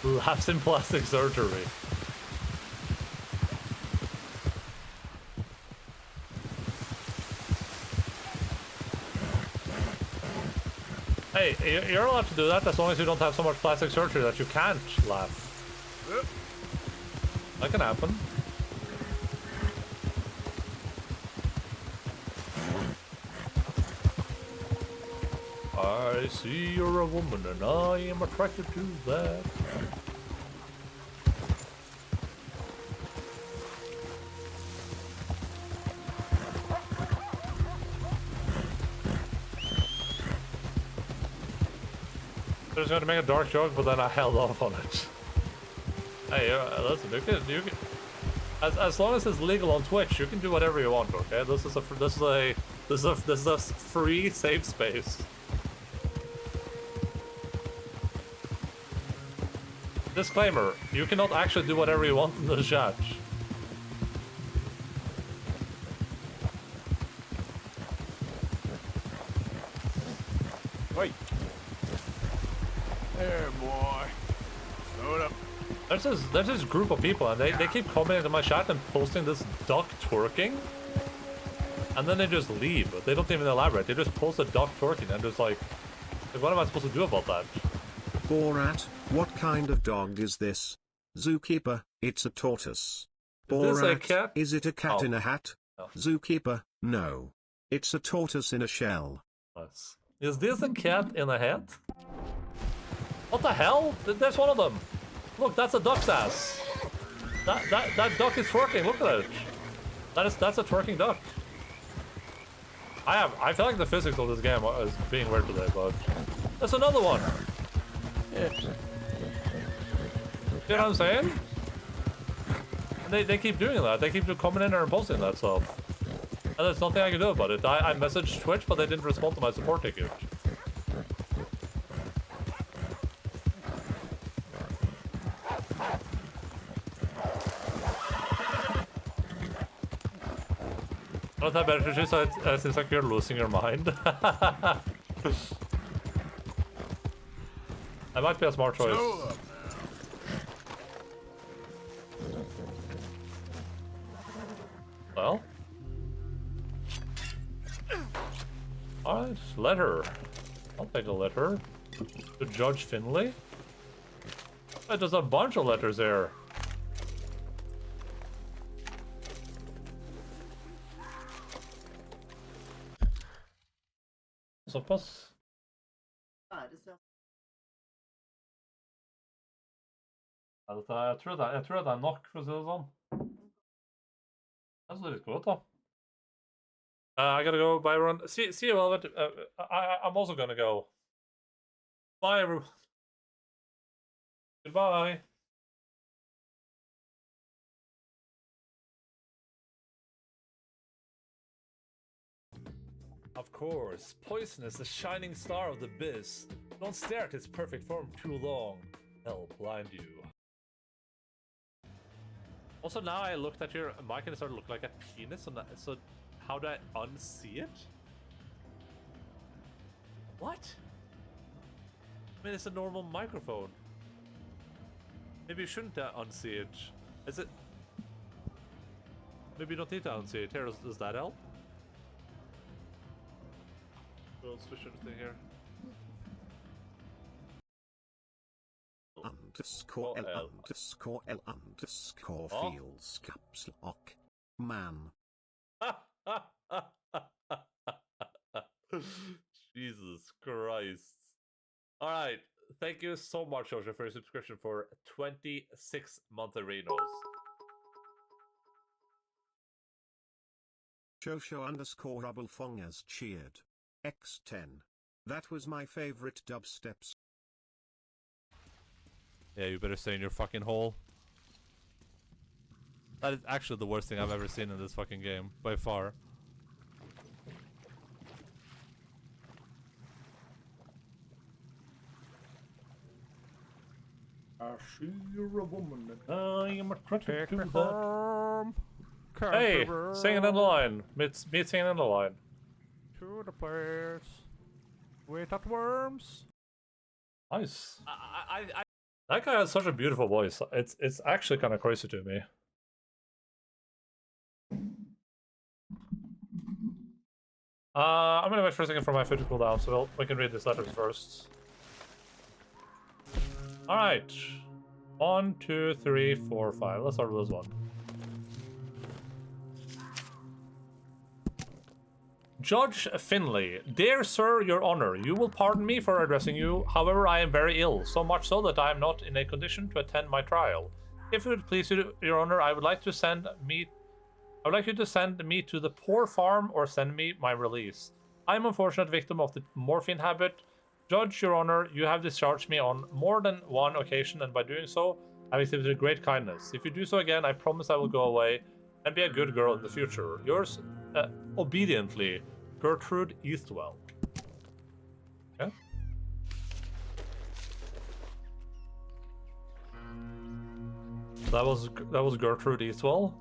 Laughs in plastic surgery. Hey, you're allowed to do that as long as you don't have so much plastic surgery that you can't laugh. That can happen. I see you're a woman and I am attracted to that. I was going to make a dark joke, but then I held off on it. Hey, listen, you can, as long as it's legal on Twitch, you can do whatever you want. Okay, this is a free safe space. Disclaimer: you cannot actually do whatever you want in the chat. Wait. There, boy. Slow it up. There's this group of people, and they keep commenting to my chat and posting this duck twerking, and then they just leave. They don't even elaborate. They just post a duck twerking, and just like what am I supposed to do about that? Borat, what kind of dog is this? Zookeeper, it's a tortoise. Is this a Borat, cat? is it a cat Oh. in a hat? No. Zookeeper, no. It's a tortoise in a shell. Nice. Is this a cat in a hat? What the hell? There's one of them. Look, that's a duck's ass. That duck is twerking. Look at it. That's a twerking duck. I feel like the physics of this game is being weird today, but there's another one. Yeah. You know what I'm saying? And they keep doing that. They keep coming in there and posting that stuff. And there's nothing I can do about it. I messaged Twitch, but they didn't respond to my support ticket. Not that better, just seems like you're losing your mind. That might be a smart choice. Slow up now. Well. Alright, letter. I'll take a letter. To Judge Finley? Wait, there's a bunch of letters there. Såpass. Ja, jeg tror det er nok, for å si det sånn. Det ser litt godt ut, da. I gotta go. Bye, everyone. See you, Velvet. I'm also gonna go. Bye, everyone. Goodbye. Of course, poison is the shining star of the biz. Don't stare at its perfect form too long. Hell blind you. Also, now I looked at your mic and it started to look like a penis. So how do I unsee it? What? I mean, it's a normal microphone. Maybe you shouldn't unsee it. Is it? Maybe you don't need to unsee it. Here, does that help? We'll switch everything here. Underscore L L. underscore L underscore Oh. fields caps lock. Man. Jesus Christ. Alright, thank you so much, Joshua, for your subscription for 26 month arenas. Joshua_Rubblefong has cheered. X10. That was my favorite dubsteps. Yeah, you better stay in your fucking hole. That is actually the worst thing I've ever seen in this fucking game, by far. I see you're a woman and I am attracted to that. Hey, singing in the line. Meet singing in the line. To the place without worms. Nice. That guy has such a beautiful voice. It's actually kind of crazy to me. I'm gonna wait for a second for my food to cool down, so we can read these letters first. Alright. 1, 2, 3, 4, 5. Let's start with this one. Judge Finley, dear sir, your honor, you will pardon me for addressing you. However, I am very ill, so much so that I am not in a condition to attend my trial. If it would please you, your honor, I would like you to send me to the poor farm or send me my release. I am an unfortunate victim of the morphine habit. Judge, your honor, you have discharged me on more than one occasion, and by doing so, I have exhibited great kindness. If you do so again, I promise I will go away and be a good girl in the future. Yours, obediently, Gertrude Eastwell. Okay. That was Gertrude Eastwell.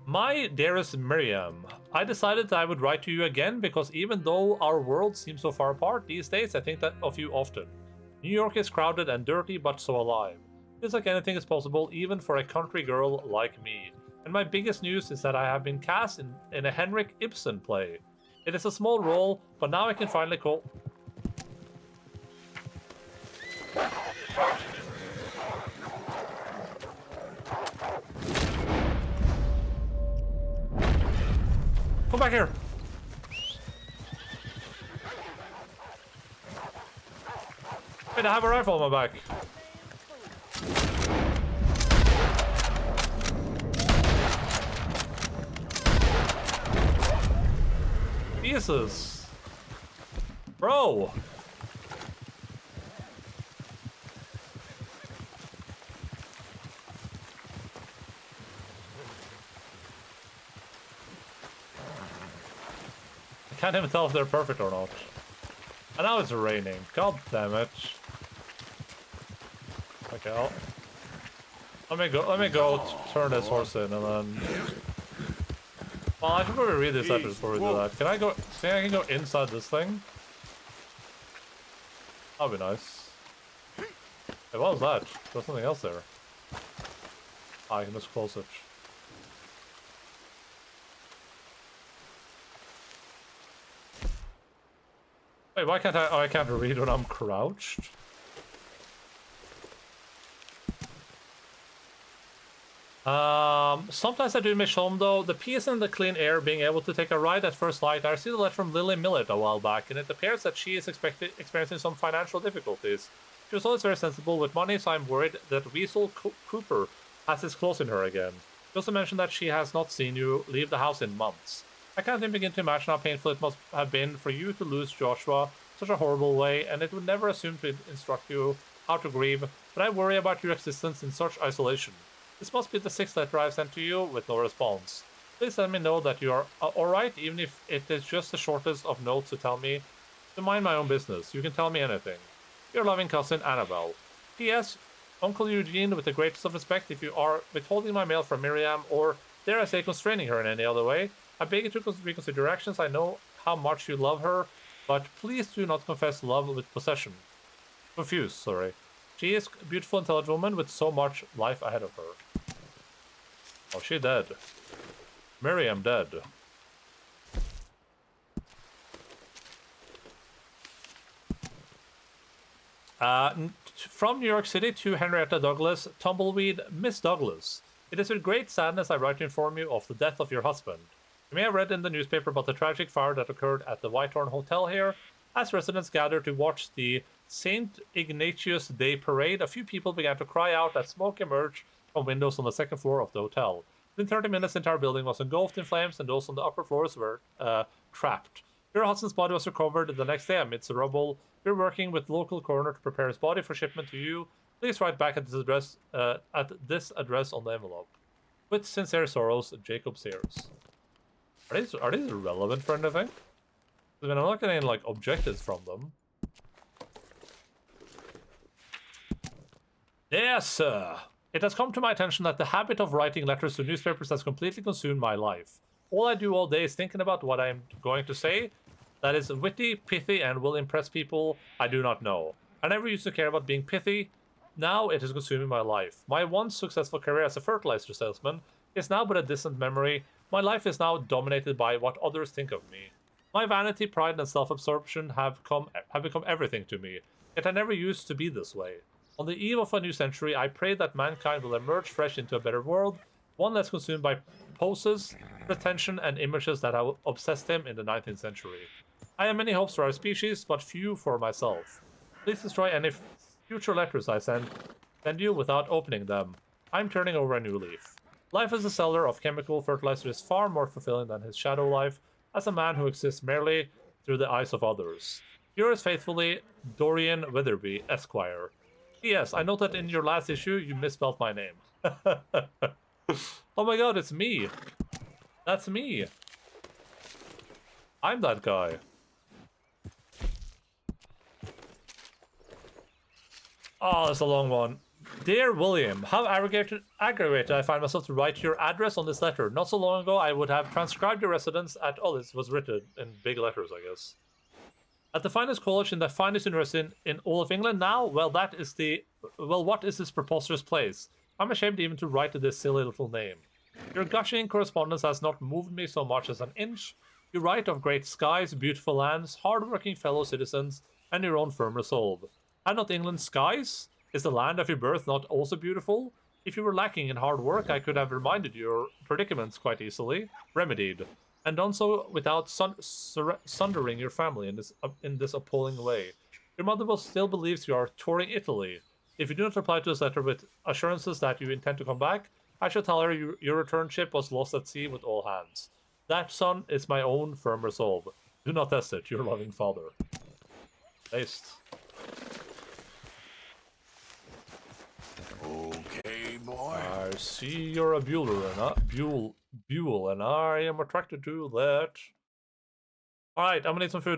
My dearest Miriam, I decided that I would write to you again because even though our worlds seem so far apart these days, I think that of you often. New York is crowded and dirty, but so alive. Feels like anything is possible, even for a country girl like me. And my biggest news is that I have been cast in a Henrik Ibsen play. It is a small role, but now I can finally call... Come back here! Wait, I have a rifle on my back. Jesus. Bro! I can't even tell if they're perfect or not. And now it's raining. God damn it. Okay, let me go turn this horse in and then... Well, I should probably read this letter before we do that. Can I go inside this thing? That'd be nice. Hey, what was that? There's something else there. I can just close it. Wait, why can't I can't read when I'm crouched? Sometimes I do miss home though. The peace and the clean air, being able to take a ride at first light. I received a letter from Lily Millet a while back, and it appears that she is experiencing some financial difficulties. She was always very sensible with money, so I'm worried that Weasel Cooper has his claws in her again. She also mentioned that she has not seen you leave the house in months. I can't even begin to imagine how painful it must have been for you to lose Joshua such a horrible way, and it would never assume to instruct you how to grieve, but I worry about your existence in such isolation. This must be the 6th letter I've sent to you with no response. Please let me know that you are alright, even if it is just the shortest of notes to tell me to mind my own business. You can tell me anything. Your loving cousin, Annabelle. P.S. Uncle Eugene, with the greatest of respect, if you are withholding my mail from Miriam, or dare I say constraining her in any other way, I beg you to reconsider your actions. I know how much you love her, but please do not confess love with possession. Confused, sorry. She is a beautiful, intelligent woman with so much life ahead of her. Oh, she dead. Miriam dead. From New York City to Henrietta Douglas, Tumbleweed, Miss Douglas. It is with great sadness I write to inform you of the death of your husband. You may have read in the newspaper about the tragic fire that occurred at the Whitehorn Hotel here. As residents gathered to watch the St. Ignatius Day Parade, a few people began to cry out as smoke emerged from windows on the second floor of the hotel. Within 30 minutes, the entire building was engulfed in flames, and those on the upper floors were trapped. Your Hudson's body was recovered the next day amidst the rubble. You're working with local coroner to prepare his body for shipment to you. Please write back at this address on the envelope. With sincere sorrows, Jacob Sears. Are these relevant for anything? I mean, I'm not getting like objectives from them. Yes, sir. It has come to my attention that the habit of writing letters to newspapers has completely consumed my life. All I do all day is thinking about what I'm going to say that is witty, pithy, and will impress people I do not know. I never used to care about being pithy. Now it is consuming my life. My once successful career as a fertilizer salesman is now but a distant memory. My life is now dominated by what others think of me. My vanity, pride, and self-absorption have become everything to me, yet I never used to be this way. On the eve of a new century, I pray that mankind will emerge fresh into a better world, one less consumed by poses, pretension, and images that have obsessed him in the 19th century. I have many hopes for our species, but few for myself. Please destroy any future letters I send you without opening them. I'm turning over a new leaf. Life as a seller of chemical fertilizer is far more fulfilling than his shadow life as a man who exists merely through the eyes of others. Yours faithfully, Dorian Witherby, Esquire. P.S. I note that in your last issue, you misspelled my name. Oh my god, it's me. That's me. I'm that guy. Oh, that's a long one. Dear William, how aggravated I find myself to write your address on this letter. Not so long ago, I would have transcribed your residence at... Oh, this was written in big letters, I guess. At the finest college in the finest university in all of England now? Well, that is the... Well, what is this preposterous place? I'm ashamed even to write this silly little name. Your gushing correspondence has not moved me so much as an inch. You write of great skies, beautiful lands, hard-working fellow citizens, and your own firm resolve. Had not England's skies? Is the land of your birth not also beautiful? If you were lacking in hard work, I could have reminded your predicaments quite easily, remedied, and done so without sundering your family in this appalling way. Your mother will still believes you are touring Italy. If you do not reply to this letter with assurances that you intend to come back, I shall tell her your return ship was lost at sea with all hands. That, son, is my own firm resolve. Do not test it, your loving father. Based. Okay, boy. I see you're a Bueller, and I am attracted to that. Alright, I'm gonna need some food there.